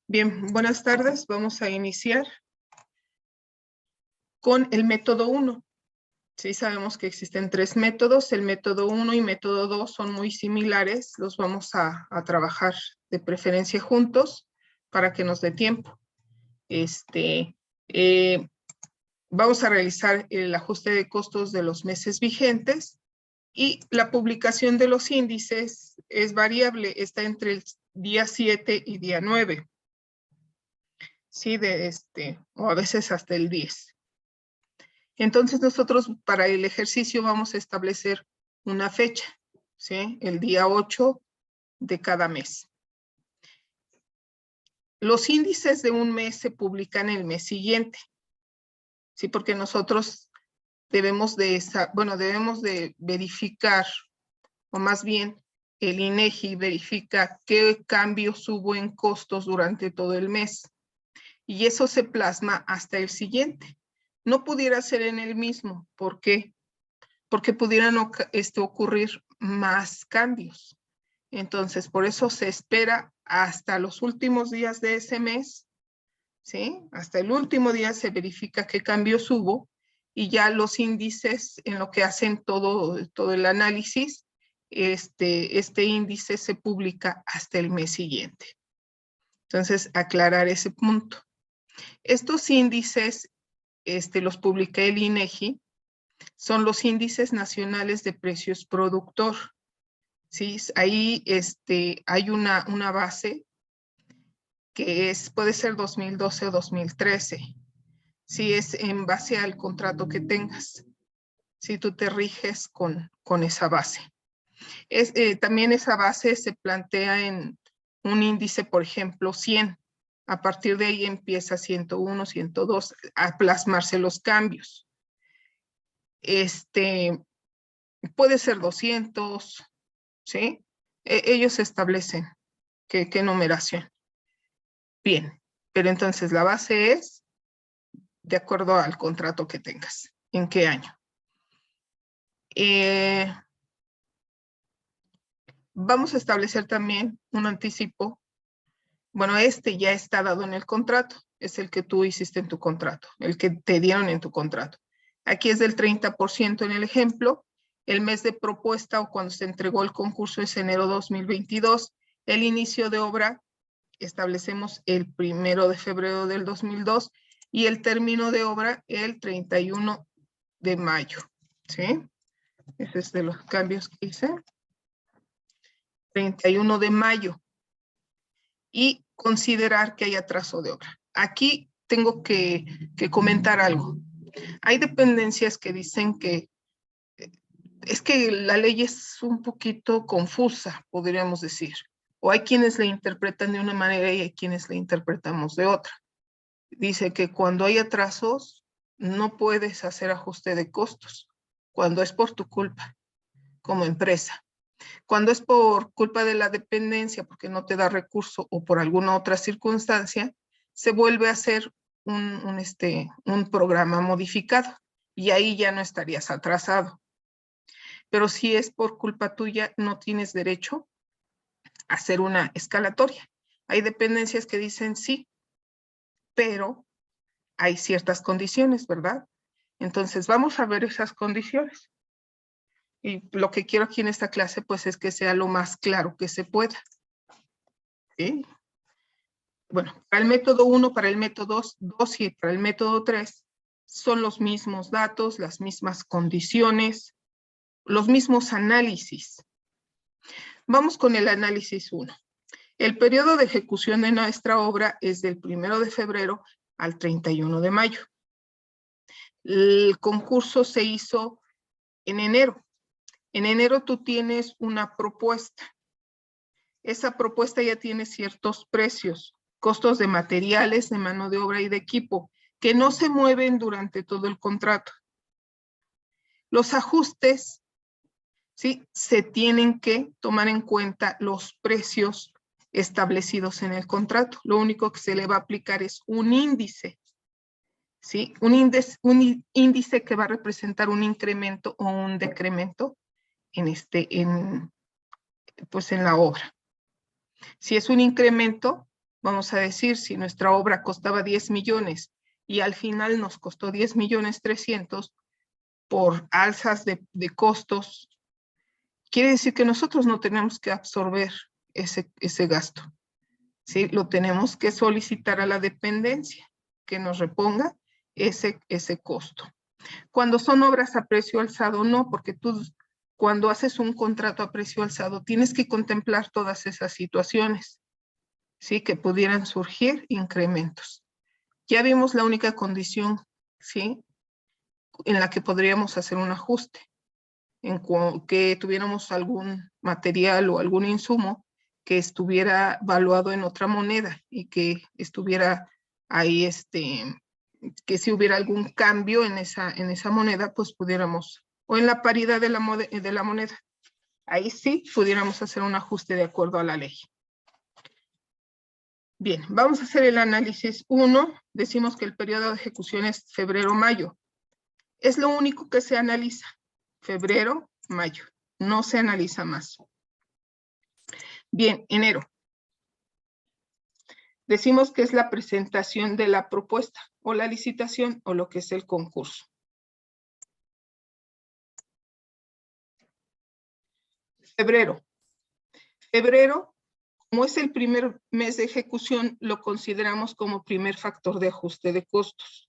Bien, buenas tardes. Vamos a iniciar con el método 1. Sí, sabemos que existen 3 métodos. El método 1 y método 2 son muy similares. Los vamos a trabajar de preferencia juntos para que nos dé tiempo. Vamos a realizar el ajuste de costos de los meses vigentes y la publicación de los índices es variable. Está entre el día 7 y día 9. Sí, o a veces hasta el 10. Entonces nosotros para el ejercicio vamos a establecer una fecha, ¿sí? El día 8 de cada mes. Los índices de un mes se publican el mes siguiente, ¿sí? Porque nosotros debemos de verificar, o más bien el INEGI verifica qué cambios hubo en costos durante todo el mes. Y eso se plasma hasta el siguiente. No pudiera ser en el mismo. ¿Por qué? Porque pudieran ocurrir más cambios. Entonces, por eso se espera hasta los últimos días de ese mes, ¿sí? Hasta el último día se verifica qué cambios hubo y ya los índices en lo que hacen todo el análisis, este índice se publica hasta el mes siguiente. Entonces, aclarar ese punto. Estos índices los publica el INEGI, son los índices nacionales de precios productor. ¿Sí? Ahí hay una base que puede ser 2012 o 2013. Sí, es en base al contrato que tengas. Si tú te riges con esa base. También esa base se plantea en un índice, por ejemplo, 100. A partir de ahí empieza 101, 102 a plasmarse los cambios. Puede ser 200, ¿sí? Ellos establecen qué numeración. Bien, pero entonces la base es de acuerdo al contrato que tengas. ¿En qué año? Vamos a establecer también un anticipo. Bueno, ya está dado en el contrato. Es el que tú hiciste en tu contrato, el que te dieron en tu contrato. Aquí es del 30% en el ejemplo. El mes de propuesta o cuando se entregó el concurso es enero 2022. El inicio de obra establecemos el 1 de febrero del 2002 y el término de obra el 31 de mayo. ¿Sí? Ese es de los cambios que hice. 31 de mayo. Y considerar que hay atraso de obra. Aquí tengo que comentar algo. Hay dependencias que dicen que es que la ley es un poquito confusa, podríamos decir. O hay quienes la interpretan de una manera y hay quienes la interpretamos de otra. Dice que cuando hay atrasos, no puedes hacer ajuste de costos, cuando es por tu culpa, como empresa. Cuando es por culpa de la dependencia, porque no te da recurso o por alguna otra circunstancia, se vuelve a hacer un programa modificado y ahí ya no estarías atrasado. Pero si es por culpa tuya, no tienes derecho a hacer una escalatoria. Hay dependencias que dicen sí, pero hay ciertas condiciones, ¿verdad? Entonces vamos a ver esas condiciones. Y lo que quiero aquí en esta clase, pues, es que sea lo más claro que se pueda. ¿Sí? Bueno, para el método 1, para el método 2 y para el método 3, son los mismos datos, las mismas condiciones, los mismos análisis. Vamos con el análisis 1. El periodo de ejecución de nuestra obra es del 1 de febrero al 31 de mayo. El concurso se hizo en enero. En enero tú tienes una propuesta. Esa propuesta ya tiene ciertos precios, costos de materiales, de mano de obra y de equipo, que no se mueven durante todo el contrato. Los ajustes, ¿sí? Se tienen que tomar en cuenta los precios establecidos en el contrato. Lo único que se le va a aplicar es un índice, ¿sí? Un índice que va a representar un incremento o un decremento pues en la obra. Si es un incremento, vamos a decir, si nuestra obra costaba 10 millones y al final nos costó 10.300.000 por alzas de costos, quiere decir que nosotros no tenemos que absorber ese gasto. ¿Sí? Lo tenemos que solicitar a la dependencia que nos reponga ese costo. Cuando son obras a precio alzado, no, porque tú cuando haces un contrato a precio alzado tienes que contemplar todas esas situaciones, ¿sí? Que pudieran surgir incrementos. Ya vimos la única condición, ¿sí? En la que podríamos hacer un ajuste, en que tuviéramos algún material o algún insumo que estuviera valuado en otra moneda y que estuviera ahí, que si hubiera algún cambio en esa moneda, pues pudiéramos, o en la paridad de la moneda, ahí sí pudiéramos hacer un ajuste de acuerdo a la ley. Bien, vamos a hacer el análisis 1. Decimos que el periodo de ejecución es febrero-mayo. Es lo único que se analiza, febrero, mayo. No se analiza más. Bien, enero. Decimos que es la presentación de la propuesta o la licitación o lo que es el concurso. Febrero. Febrero, como es el primer mes de ejecución, lo consideramos como primer factor de ajuste de costos.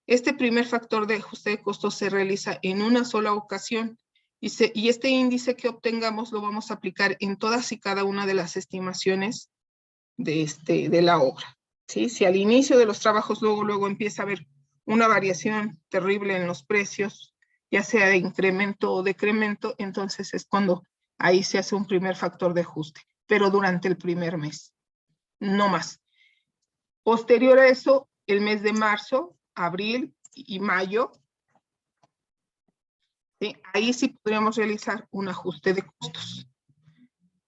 Este primer factor de ajuste de costos se realiza en una sola ocasión y este índice que obtengamos lo vamos a aplicar en todas y cada una de las estimaciones de la obra. ¿Sí? Si al inicio de los trabajos luego empieza a haber una variación terrible en los precios, ya sea de incremento o decremento, entonces es cuando ahí se hace un primer factor de ajuste, pero durante el primer mes, no más. Posterior a eso, el mes de marzo, abril y mayo, ¿sí? Ahí sí podríamos realizar un ajuste de costos.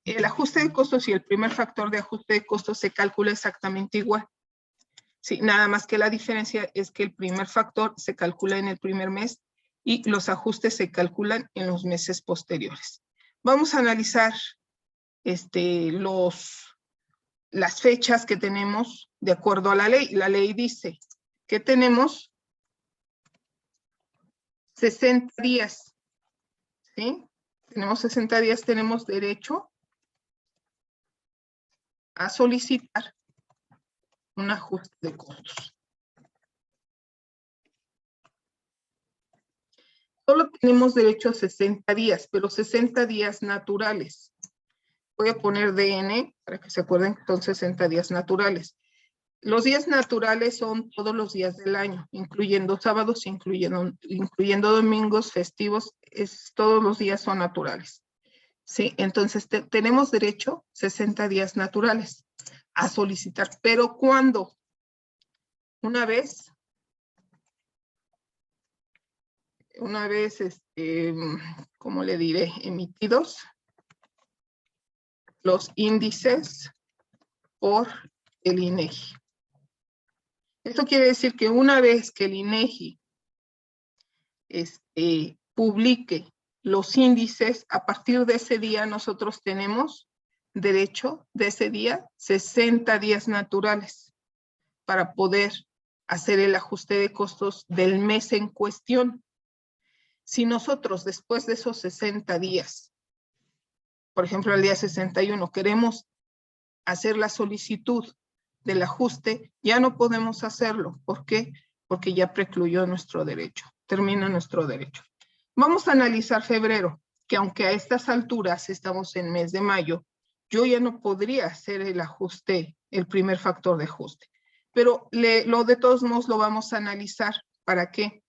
El ajuste de costos y el primer factor de ajuste de costos se calcula exactamente igual. Sí, nada más que la diferencia es que el primer factor se calcula en el primer mes y los ajustes se calculan en los meses posteriores. Vamos a analizar las fechas que tenemos de acuerdo a la ley. La ley dice que tenemos 60 días, ¿sí? Tenemos 60 días, tenemos derecho a solicitar un ajuste de costos. Solo tenemos derecho a 60 días, pero 60 días naturales. Voy a poner DN para que se acuerden que son 60 días naturales. Los días naturales son todos los días del año, incluyendo sábados, incluyendo domingos, festivos, todos los días son naturales. ¿Sí? Entonces tenemos derecho 60 días naturales a solicitar, pero ¿cuándo? Una vez, ¿cómo le diré? Emitidos los índices por el INEGI. Esto quiere decir que una vez que el INEGI publique los índices, a partir de ese día nosotros tenemos derecho de ese día 60 días naturales para poder hacer el ajuste de costos del mes en cuestión. Si nosotros después de esos 60 días, por ejemplo el día 61, queremos hacer la solicitud del ajuste, ya no podemos hacerlo. ¿Por qué? Porque ya precluyó nuestro derecho, termina nuestro derecho. Vamos a analizar febrero, que aunque a estas alturas estamos en mes de mayo, yo ya no podría hacer el ajuste, el primer factor de ajuste. Pero de todos modos lo vamos a analizar. ¿Para qué?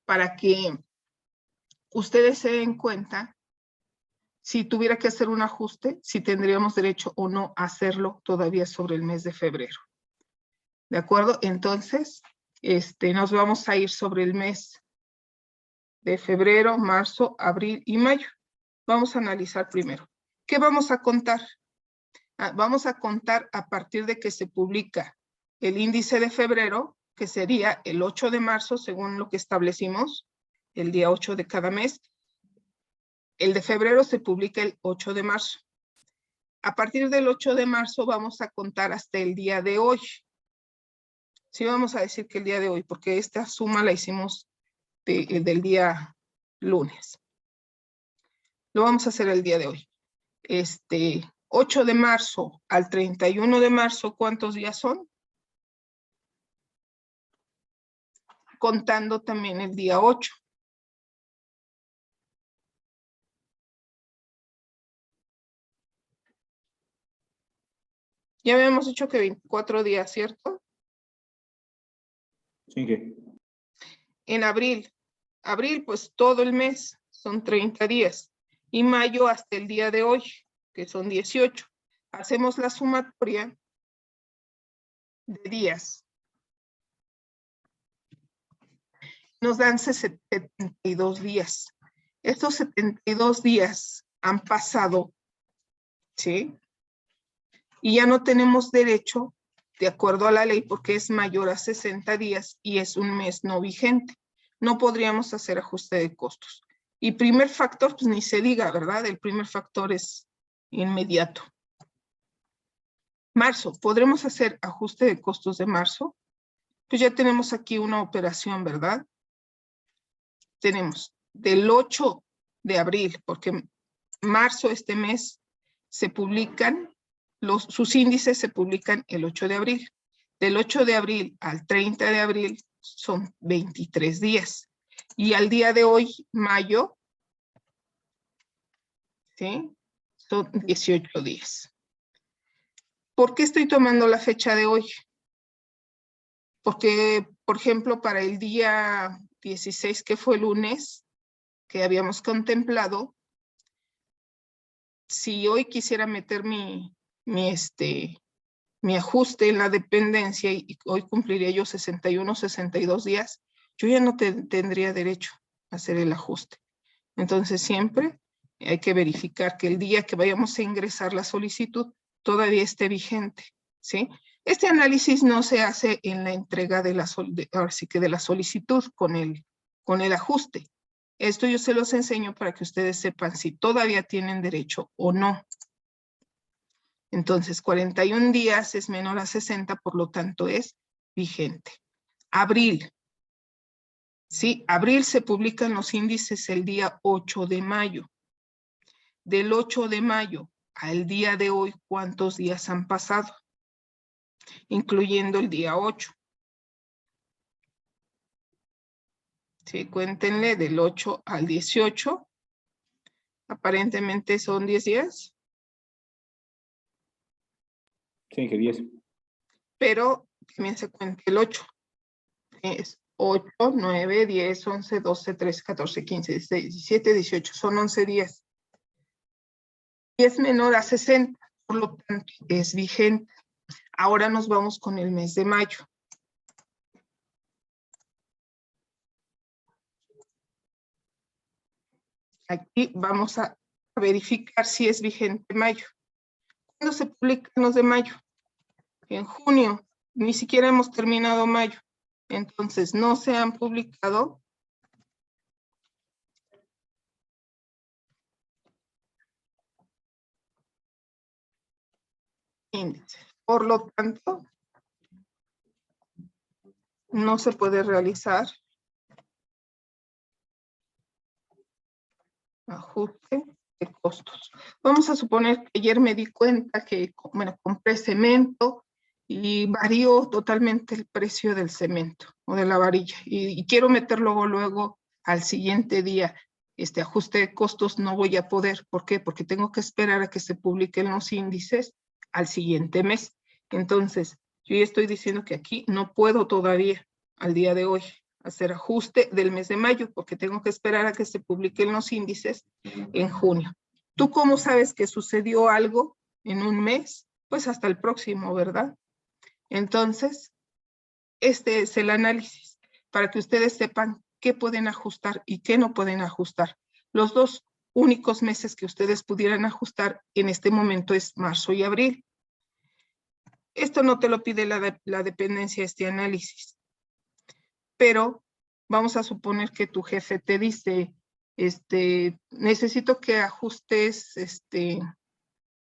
Para que ustedes se den cuenta si tuviera que hacer un ajuste, si tendríamos derecho o no a hacerlo todavía sobre el mes de febrero. ¿De acuerdo? Entonces, nos vamos a ir sobre el mes de febrero, marzo, abril y mayo. Vamos a analizar primero. ¿Qué vamos a contar? Vamos a contar a partir de que se publica el índice de febrero, que sería el 8 de marzo, según lo que establecimos, el día 8 de cada mes. El de febrero se publica el 8 de marzo. A partir del 8 de marzo vamos a contar hasta el día de hoy. Sí, vamos a decir que el día de hoy, porque esta suma la hicimos del día lunes. Lo vamos a hacer el día de hoy. 8 de marzo al 31 de marzo, ¿cuántos días son? Contando también el día 8. Ya habíamos dicho que 24 días, ¿cierto? Sí, ¿qué? En abril, pues todo el mes son 30 días. Y mayo hasta el día de hoy, que son 18. Hacemos la sumatoria de días. Nos dan 72 días. Estos 72 días han pasado, ¿sí? Y ya no tenemos derecho, de acuerdo a la ley, porque es mayor a 60 días y es un mes no vigente. No podríamos hacer ajuste de costos. Y primer factor, pues ni se diga, ¿verdad? El primer factor es inmediato. Marzo, ¿podremos hacer ajuste de costos de marzo? Pues ya tenemos aquí una operación, ¿verdad? Tenemos del 8 de abril, porque marzo, este mes, se publican, sus índices se publican el 8 de abril. Del 8 de abril al 30 de abril son 23 días. Y al día de hoy, mayo, ¿sí? Son 18 días. ¿Por qué estoy tomando la fecha de hoy? Porque, por ejemplo, para el día 16, que fue lunes, que habíamos contemplado, si hoy quisiera meter mi ajuste en la dependencia y hoy cumpliría yo 61, 62 días, yo ya no tendría derecho a hacer el ajuste. Entonces siempre hay que verificar que el día que vayamos a ingresar la solicitud todavía esté vigente, ¿sí? Este análisis no se hace en la entrega de la solicitud con el ajuste. Esto yo se los enseño para que ustedes sepan si todavía tienen derecho o no. Entonces, 41 días es menor a 60, por lo tanto es vigente. Abril. Sí, abril se publican los índices el día 8 de mayo. Del 8 de mayo al día de hoy, ¿cuántos días han pasado? Incluyendo el día 8. Sí, cuéntenle del 8 al 18. Aparentemente son 10 días. Sí, que 10. Pero también se cuenta el 8. Es 8, 9, 10, 11, 12, 13, 14, 15, 16, 17, 18. Son 11 días. Y es menor a 60, por lo tanto es vigente. Ahora nos vamos con el mes de mayo. Aquí vamos a verificar si es vigente mayo. ¿Cuándo se publican los de mayo? En junio. Ni siquiera hemos terminado mayo. Entonces no se han publicado índices. Por lo tanto, no se puede realizar ajuste de costos. Vamos a suponer que ayer me di cuenta que, bueno, compré cemento y varió totalmente el precio del cemento o de la varilla y quiero meter luego al siguiente día este ajuste de costos. No voy a poder. ¿Por qué? Porque tengo que esperar a que se publiquen los índices al siguiente mes. Entonces, yo ya estoy diciendo que aquí no puedo todavía, al día de hoy, hacer ajuste del mes de mayo, porque tengo que esperar a que se publiquen los índices en junio. ¿Tú cómo sabes que sucedió algo en un mes? Pues hasta el próximo, ¿verdad? Entonces, este es el análisis, para que ustedes sepan qué pueden ajustar y qué no pueden ajustar. Los dos únicos meses que ustedes pudieran ajustar en este momento es marzo y abril. Esto no te lo pide la dependencia, este análisis. Pero vamos a suponer que tu jefe te dice, necesito que ajustes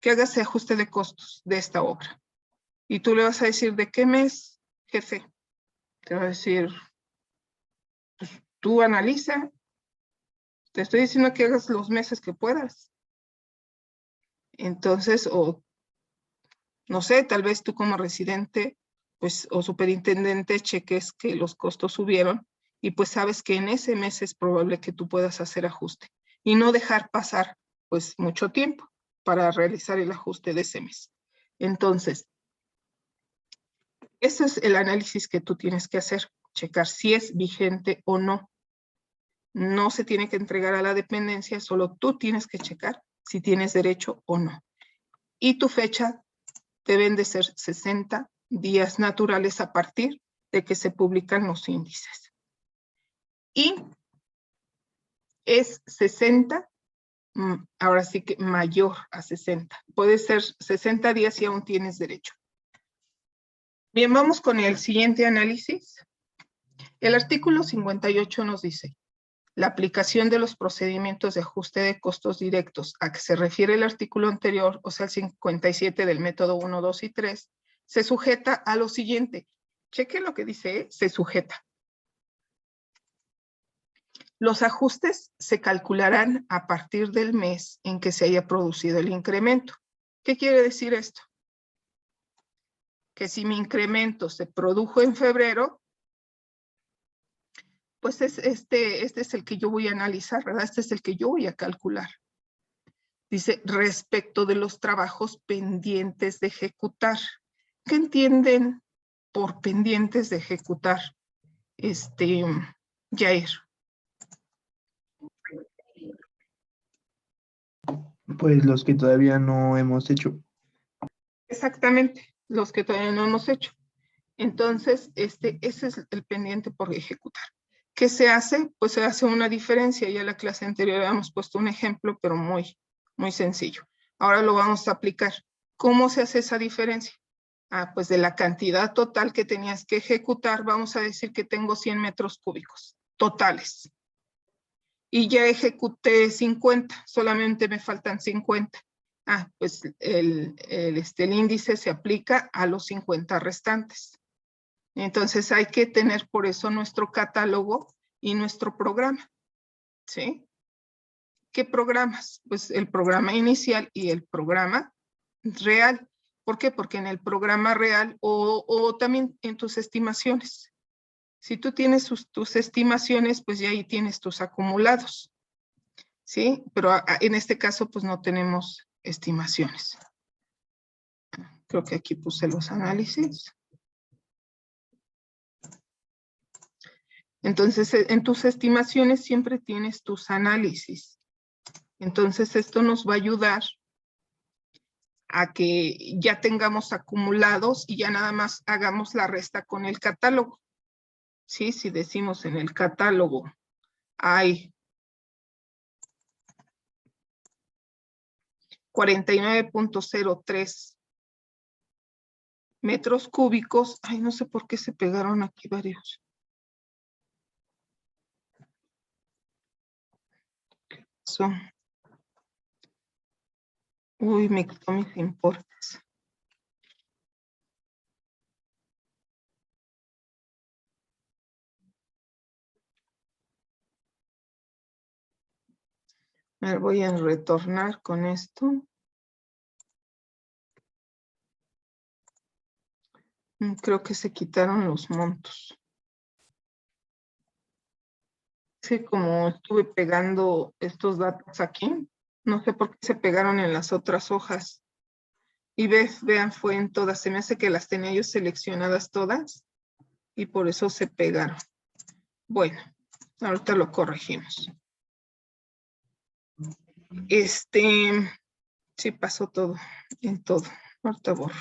que haga ese ajuste de costos de esta obra. Y tú le vas a decir, ¿de qué mes, jefe? Te va a decir, pues tú analiza. Te estoy diciendo que hagas los meses que puedas. Entonces, o no sé, tal vez tú como residente, pues, o superintendente, cheques que los costos subieron y pues sabes que en ese mes es probable que tú puedas hacer ajuste y no dejar pasar, pues, mucho tiempo para realizar el ajuste de ese mes. Entonces, ese es el análisis que tú tienes que hacer, checar si es vigente o no. No se tiene que entregar a la dependencia, solo tú tienes que checar si tienes derecho o no. Y tu fecha deben de ser 60 días naturales a partir de que se publican los índices. Y es 60, ahora sí que mayor a 60. Puede ser 60 días y aún tienes derecho. Bien, vamos con el siguiente análisis. El artículo 58 nos dice, la aplicación de los procedimientos de ajuste de costos directos a que se refiere el artículo anterior, o sea, el 57 del método 1, 2 y 3, se sujeta a lo siguiente. Cheque lo que dice, se sujeta. Los ajustes se calcularán a partir del mes en que se haya producido el incremento. ¿Qué quiere decir esto? Que si mi incremento se produjo en febrero, pues este es el que yo voy a analizar, ¿verdad? Este es el que yo voy a calcular. Dice, respecto de los trabajos pendientes de ejecutar. ¿Qué entienden por pendientes de ejecutar, Jair? Pues los que todavía no hemos hecho. Exactamente, los que todavía no hemos hecho. Entonces, ese es el pendiente por ejecutar. ¿Qué se hace? Pues se hace una diferencia. Ya en la clase anterior habíamos puesto un ejemplo, pero muy sencillo. Ahora lo vamos a aplicar. ¿Cómo se hace esa diferencia? Pues de la cantidad total que tenías que ejecutar, vamos a decir que tengo 100 metros cúbicos totales. Y ya ejecuté 50, solamente me faltan 50. Pues el índice se aplica a los 50 restantes. Entonces hay que tener por eso nuestro catálogo y nuestro programa, ¿sí? ¿Qué programas? Pues el programa inicial y el programa real. ¿Por qué? Porque en el programa real o también en tus estimaciones. Si tú tienes tus estimaciones, pues ya ahí tienes tus acumulados, ¿sí? Pero en este caso, pues no tenemos estimaciones. Creo que aquí puse los análisis. Entonces, en tus estimaciones siempre tienes tus análisis. Entonces, esto nos va a ayudar a que ya tengamos acumulados y ya nada más hagamos la resta con el catálogo. Sí, si decimos en el catálogo hay 49.03 metros cúbicos. Ay, no sé por qué se pegaron aquí varios. ¿Qué pasó? Uy, me quitó mis importes. Me voy a retornar con esto. Creo que se quitaron los montos. Sí, como estuve pegando estos datos aquí, no sé por qué se pegaron en las otras hojas. Y vean, fue en todas. Se me hace que las tenía yo seleccionadas todas y por eso se pegaron. Bueno, ahorita lo corregimos. Sí pasó todo, en todo. Ahorita borro.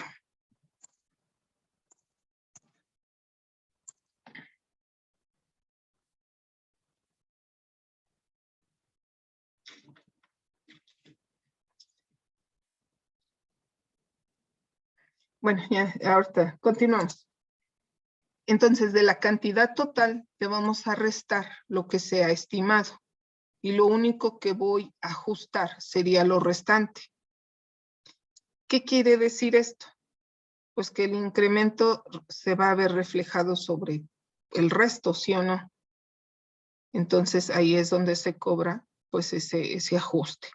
Bueno, ya, ahorita continuamos. Entonces, de la cantidad total, te vamos a restar lo que sea estimado. Y lo único que voy a ajustar sería lo restante. ¿Qué quiere decir esto? Pues que el incremento se va a ver reflejado sobre el resto, ¿sí o no? Entonces ahí es donde se cobra pues ese ajuste.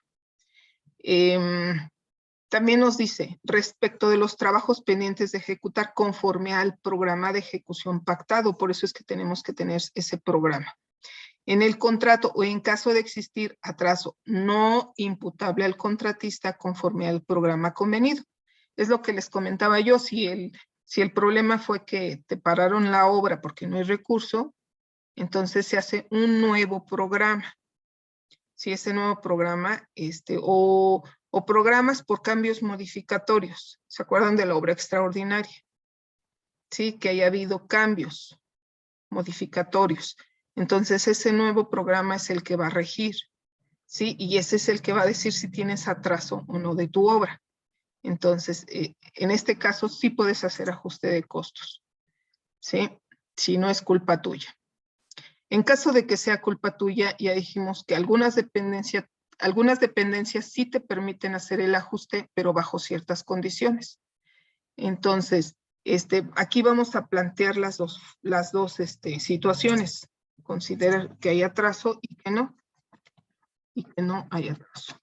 También nos dice, respecto de los trabajos pendientes de ejecutar conforme al programa de ejecución pactado, por eso es que tenemos que tener ese programa. En el contrato o en caso de existir atraso no imputable al contratista conforme al programa convenido. Es lo que les comentaba yo, si el problema fue que te pararon la obra porque no hay recurso, entonces se hace un nuevo programa. Si ese nuevo programa, o programas por cambios modificatorios. ¿Se acuerdan de la obra extraordinaria? Sí, que haya habido cambios modificatorios. Entonces ese nuevo programa es el que va a regir, ¿sí? Y ese es el que va a decir si tienes atraso o no de tu obra. Entonces, en este caso sí puedes hacer ajuste de costos, ¿sí? Si no es culpa tuya. En caso de que sea culpa tuya, ya dijimos que algunas dependencias sí te permiten hacer el ajuste, pero bajo ciertas condiciones. Entonces, aquí vamos a plantear las dos situaciones. Considera que hay atraso y que no hay atraso.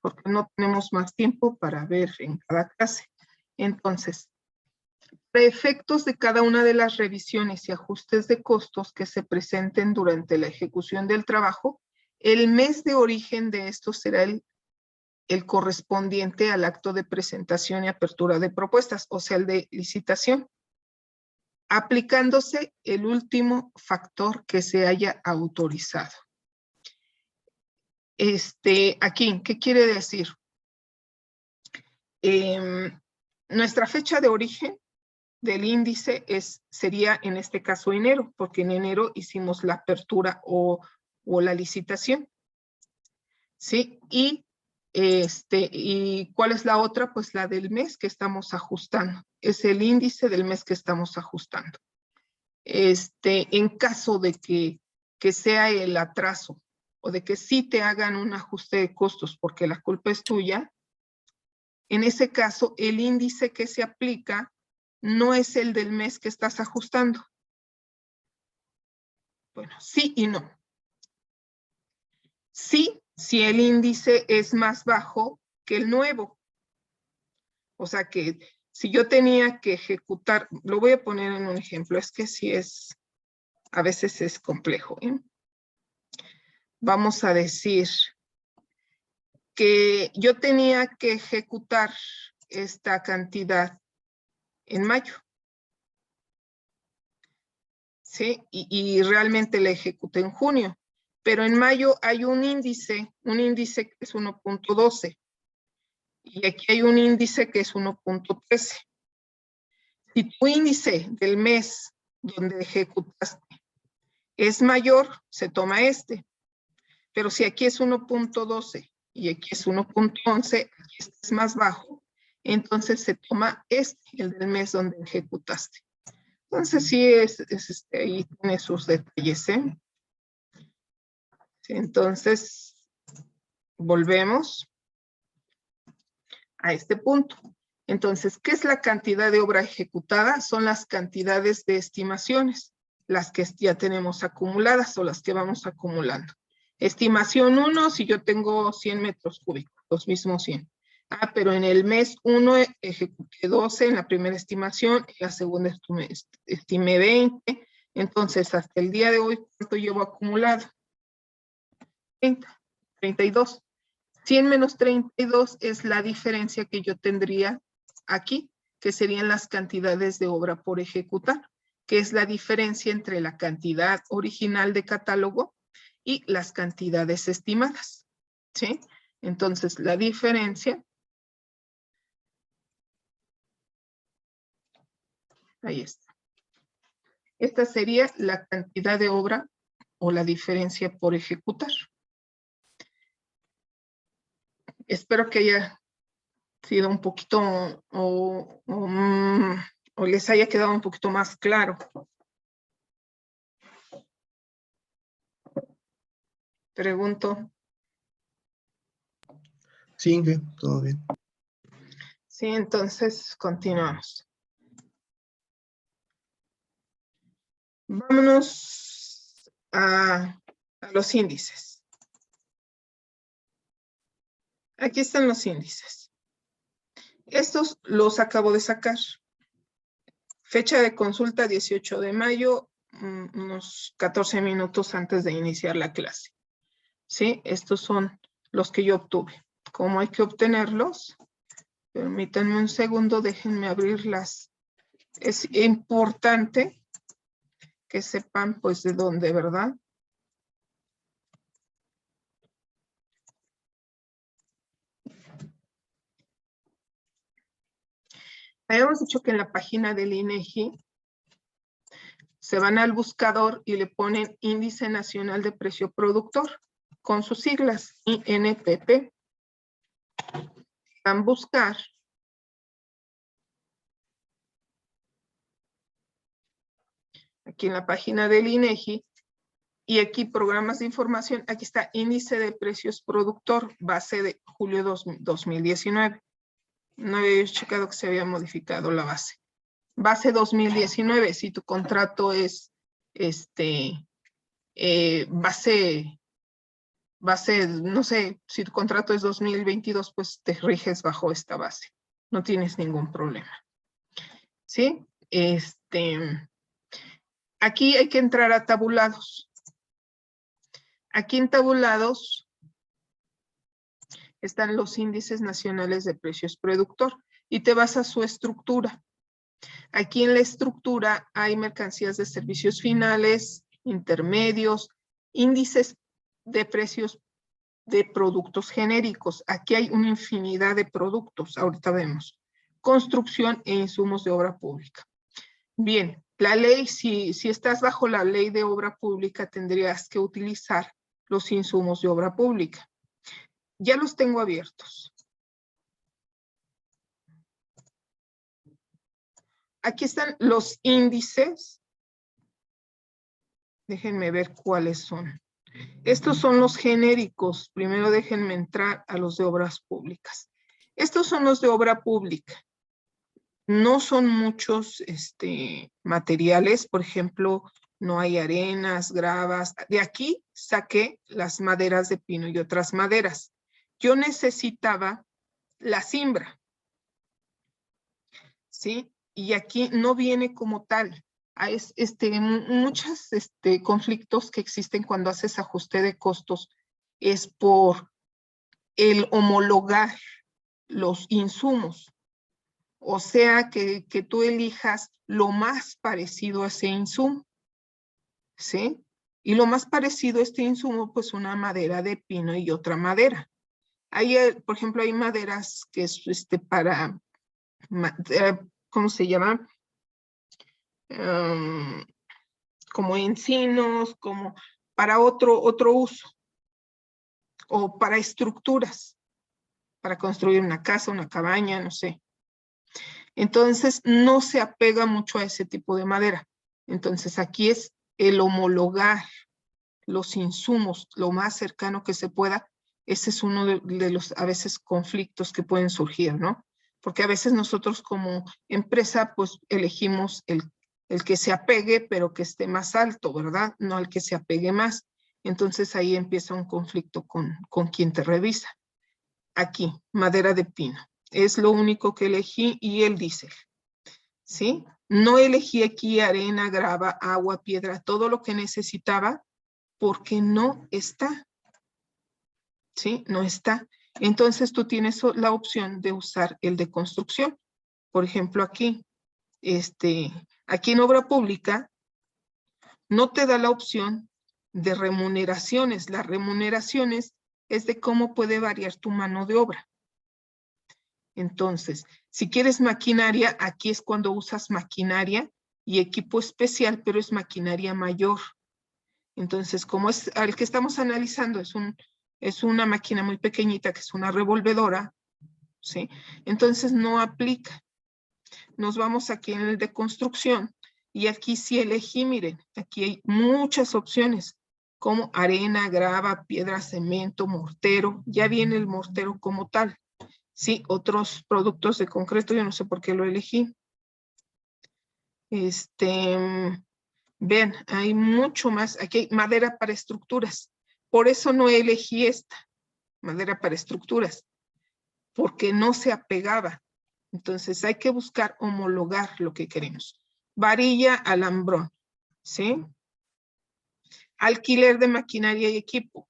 Porque no tenemos más tiempo para ver en cada clase. Entonces, para efectos de cada una de las revisiones y ajustes de costos que se presenten durante la ejecución del trabajo, el mes de origen de esto será el correspondiente al acto de presentación y apertura de propuestas, o sea, el de licitación, aplicándose el último factor que se haya autorizado. Aquí, ¿qué quiere decir? Nuestra fecha de origen del índice sería en este caso enero, porque en enero hicimos la apertura o la licitación. ¿Sí? Y ¿cuál es la otra? Pues la del mes que estamos ajustando. Es el índice del mes que estamos ajustando. En caso de que sea el atraso o de que sí te hagan un ajuste de costos porque la culpa es tuya, en ese caso el índice que se aplica no es el del mes que estás ajustando. Bueno, sí y no. Sí, si el índice es más bajo que el nuevo. O sea que si yo tenía que ejecutar, lo voy a poner en un ejemplo, es que sí es, a veces es complejo, ¿eh? Vamos a decir que yo tenía que ejecutar esta cantidad en mayo. ¿Sí? Y realmente la ejecuté en junio. Pero en mayo hay un índice que es 1.12. Y aquí hay un índice que es 1.13. Si tu índice del mes donde ejecutaste es mayor, se toma este. Pero si aquí es 1.12 y aquí es 1.11, aquí este es más bajo, entonces se toma el del mes donde ejecutaste. Entonces sí, ahí tiene sus detalles, ¿eh? Entonces, volvemos a este punto. Entonces, ¿qué es la cantidad de obra ejecutada? Son las cantidades de estimaciones, las que ya tenemos acumuladas o las que vamos acumulando. Estimación 1, si yo tengo 100 metros cúbicos, los mismos 100. Pero en el mes 1 ejecuté 12 en la primera estimación, en la segunda estimé 20. Entonces, hasta el día de hoy, ¿cuánto llevo acumulado? 32. 100 menos 32 es la diferencia que yo tendría aquí, que serían las cantidades de obra por ejecutar, que es la diferencia entre la cantidad original de catálogo y las cantidades estimadas. ¿Sí? Entonces, la diferencia, ahí está. Esta sería la cantidad de obra o la diferencia por ejecutar. Espero que haya sido un poquito o les haya quedado un poquito más claro. Pregunto. Sí, Inge, todo bien. Sí, entonces continuamos. Vámonos a los índices. Aquí están los índices. Estos los acabo de sacar. Fecha de consulta 18 de mayo, unos 14 minutos antes de iniciar la clase. ¿Sí? Estos son los que yo obtuve. ¿Cómo hay que obtenerlos? Permítanme un segundo, déjenme abrirlas. Es importante que sepan pues de dónde, ¿verdad? Habíamos dicho que en la página del INEGI se van al buscador y le ponen Índice Nacional de Precio Productor con sus siglas INPP. Van a buscar aquí en la página del INEGI y aquí programas de información, aquí está Índice de Precios Productor, base de julio 2019. No había checado que se había modificado la base. Base 2019, si tu contrato es base, no sé, si tu contrato es 2022, pues te riges bajo esta base. No tienes ningún problema. ¿Sí? Aquí hay que entrar a tabulados. Aquí en tabulados están los índices nacionales de precios productor y te vas a su estructura. Aquí en la estructura hay mercancías de servicios finales, intermedios, índices de precios de productos genéricos. Aquí hay una infinidad de productos, ahorita vemos. Construcción e insumos de obra pública. Bien, la ley, si estás bajo la ley de obra pública, tendrías que utilizar los insumos de obra pública. Ya los tengo abiertos. Aquí están los índices. Déjenme ver cuáles son. Estos son los genéricos. Primero déjenme entrar a los de obras públicas. Estos son los de obra pública. No son muchos materiales. Por ejemplo, no hay arenas, gravas. De aquí saqué las maderas de pino y otras maderas. Yo necesitaba la cimbra. ¿Sí? Y aquí no viene como tal. Hay muchos conflictos que existen cuando haces ajuste de costos es por el homologar los insumos. O sea, que tú elijas lo más parecido a ese insumo. ¿Sí? Y lo más parecido a este insumo, pues una madera de pino y otra madera. Hay, por ejemplo, hay maderas que es para, ¿cómo se llama? Como encinos, como para otro uso, o para estructuras, para construir una casa, una cabaña, no sé. Entonces, no se apega mucho a ese tipo de madera. Entonces, aquí es el homologar los insumos lo más cercano que se pueda. Ese es uno de los, a veces, conflictos que pueden surgir, ¿no? Porque a veces nosotros como empresa, pues, elegimos el que se apegue, pero que esté más alto, ¿verdad? No el que se apegue más. Entonces, ahí empieza un conflicto con quien te revisa. Aquí, madera de pino. Es lo único que elegí y el diésel. ¿Sí? No elegí aquí arena, grava, agua, piedra, todo lo que necesitaba, porque no está. ¿Sí? No está. Entonces tú tienes la opción de usar el de construcción. Por ejemplo, aquí, aquí en obra pública, no te da la opción de remuneraciones. Las remuneraciones es de cómo puede variar tu mano de obra. Entonces, si quieres maquinaria, aquí es cuando usas maquinaria y equipo especial, pero es maquinaria mayor. Entonces, como es el que estamos analizando, es una máquina muy pequeñita, que es una revolvedora, ¿sí? Entonces, no aplica. Nos vamos aquí en el de construcción, y aquí sí elegí, miren, aquí hay muchas opciones, como arena, grava, piedra, cemento, mortero. Ya viene el mortero como tal. Sí, otros productos de concreto, yo no sé por qué lo elegí. Vean, hay mucho más. Aquí hay madera para estructuras. Por eso no elegí esta, madera para estructuras, porque no se apegaba. Entonces hay que buscar homologar lo que queremos. Varilla, alambrón, ¿sí? Alquiler de maquinaria y equipo.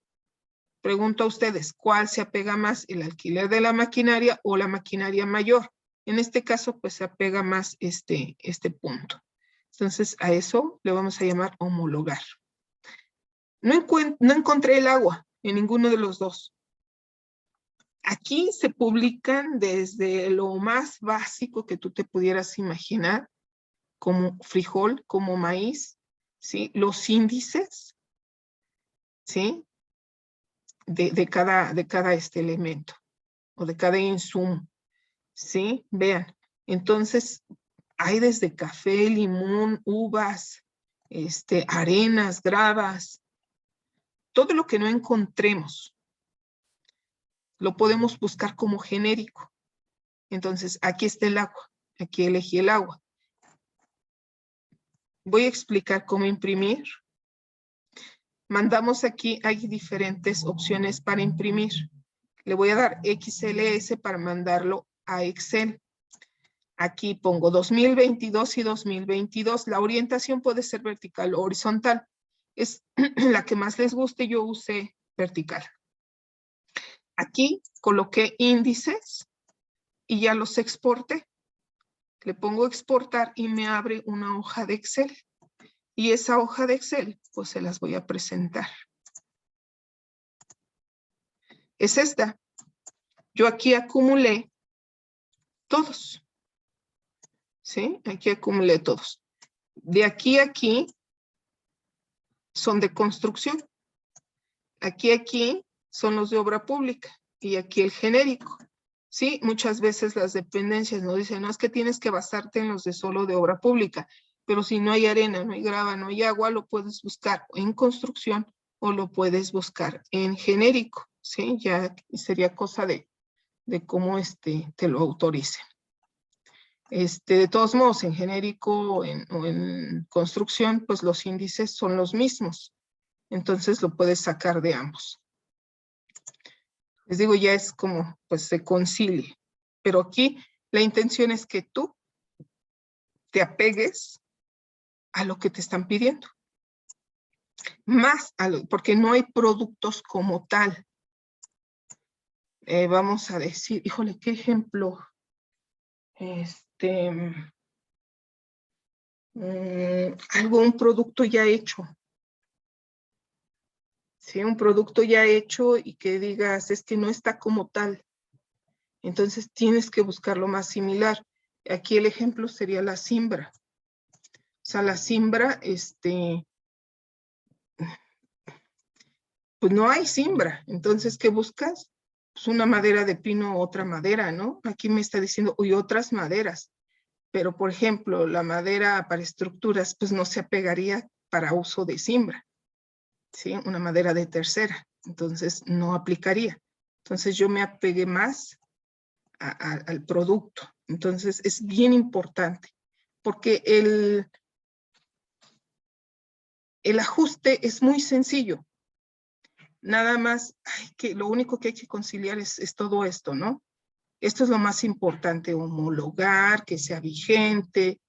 Pregunto a ustedes, ¿cuál se apega más? ¿El alquiler de la maquinaria o la maquinaria mayor? En este caso, pues se apega más este punto. Entonces, a eso le vamos a llamar homologar. No encontré el agua en ninguno de los dos. Aquí se publican desde lo más básico que tú te pudieras imaginar, como frijol, como maíz, ¿sí? Los índices, ¿sí? De cada elemento o de cada insumo, ¿sí? Vean, entonces hay desde café, limón, uvas, arenas, gravas, todo lo que no encontremos, lo podemos buscar como genérico. Entonces, aquí está el agua, aquí elegí el agua. Voy a explicar cómo imprimir. Mandamos aquí, hay diferentes opciones para imprimir. Le voy a dar XLS para mandarlo a Excel. Aquí pongo 2022 y 2022. La orientación puede ser vertical o horizontal. Es la que más les guste, yo usé vertical. Aquí coloqué índices y ya los exporté. Le pongo exportar y me abre una hoja de Excel. Y esa hoja de Excel, pues se las voy a presentar. Es esta. Yo aquí acumulé todos. ¿Sí? Aquí acumulé todos. De aquí a aquí son de construcción. Aquí son los de obra pública. Y aquí el genérico. Sí, muchas veces las dependencias nos dicen, no, es que tienes que basarte en los de solo de obra pública. Pero si no hay arena, no hay grava, no hay agua, lo puedes buscar en construcción o lo puedes buscar en genérico. Sí, ya sería cosa de cómo te lo autoricen. De todos modos, en genérico o en construcción, pues los índices son los mismos. Entonces lo puedes sacar de ambos. Les digo, ya es como, pues se concilie. Pero aquí la intención es que tú te apegues a lo que te están pidiendo. Más, porque no hay productos como tal. Vamos a decir, híjole, ¿qué ejemplo? Algún producto ya hecho. ¿Sí? Un producto ya hecho y que digas, es que no está como tal. Entonces tienes que buscar lo más similar. Aquí el ejemplo sería la cimbra. O sea, la cimbra, pues no hay cimbra. Entonces, ¿qué buscas? Pues una madera de pino, otra madera, ¿no? Aquí me está diciendo, uy, otras maderas. Pero, por ejemplo, la madera para estructuras, pues no se apegaría para uso de cimbra. ¿Sí? Una madera de tercera. Entonces, no aplicaría. Entonces, yo me apegué más al producto. Entonces, es bien importante. Porque el ajuste es muy sencillo. Nada más, lo único que hay que conciliar es todo esto, ¿no? Esto es lo más importante, homologar, que sea vigente,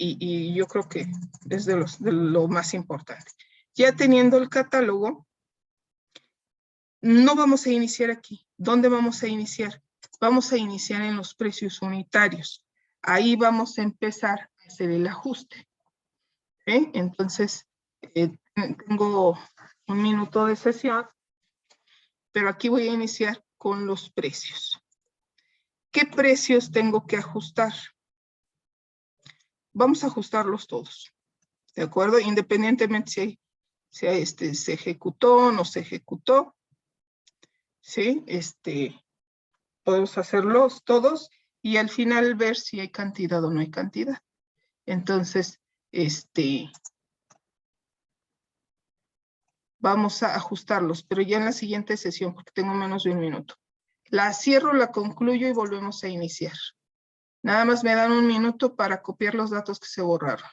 y yo creo que es de lo más importante. Ya teniendo el catálogo, no vamos a iniciar aquí. ¿Dónde vamos a iniciar? Vamos a iniciar en los precios unitarios. Ahí vamos a empezar a hacer el ajuste. ¿Sí? Entonces, tengo 1 minuto de sesión, pero aquí voy a iniciar con los precios. ¿Qué precios tengo que ajustar? Vamos a ajustarlos todos, ¿de acuerdo? Independientemente si se ejecutó o no se ejecutó, ¿sí? Podemos hacerlos todos y al final ver si hay cantidad o no hay cantidad. Entonces, vamos a ajustarlos, pero ya en la siguiente sesión, porque tengo menos de un minuto. La cierro, la concluyo y volvemos a iniciar. Nada más me dan un minuto para copiar los datos que se borraron.